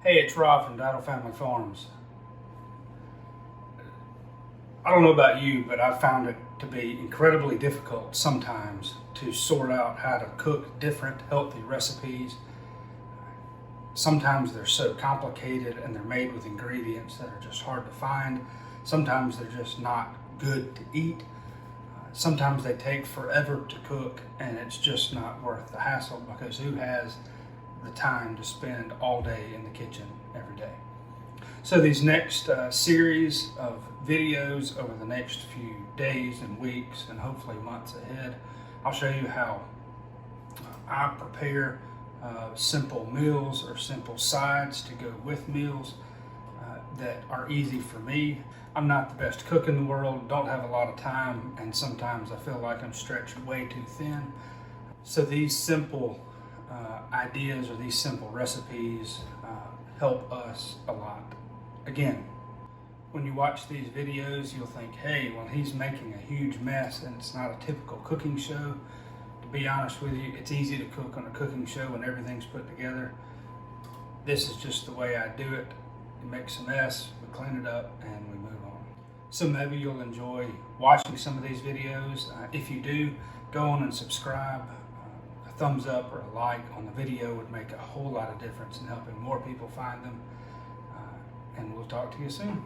Hey, it's Rob from Dido Family Farms. I don't know about you, but I've found it to be incredibly difficult sometimes to sort out how to cook different healthy recipes. Sometimes they're so complicated and they're made with ingredients that are just hard to find. Sometimes they're just not good to eat. Sometimes they take forever to cook and it's just not worth the hassle because who has the time to spend all day in the kitchen every day? So these next series of videos over the next few days and weeks and hopefully months ahead, I'll show you how I prepare simple meals or simple sides to go with meals that are easy for me. I'm not the best cook in the world, don't have a lot of time, and sometimes I feel like I'm stretched way too thin. So these simple ideas or these simple recipes help us a lot. Again, when you watch these videos, you'll think, hey, well, he's making a huge mess and it's not a typical cooking show. To be honest with you, it's easy to cook on a cooking show when everything's put together. This is just the way I do it. It makes a mess, we clean it up, and we move on. So maybe you'll enjoy watching some of these videos. If you do, go on and subscribe. A thumbs up or a like on the video would make a whole lot of difference in helping more people find them. And we'll talk to you soon.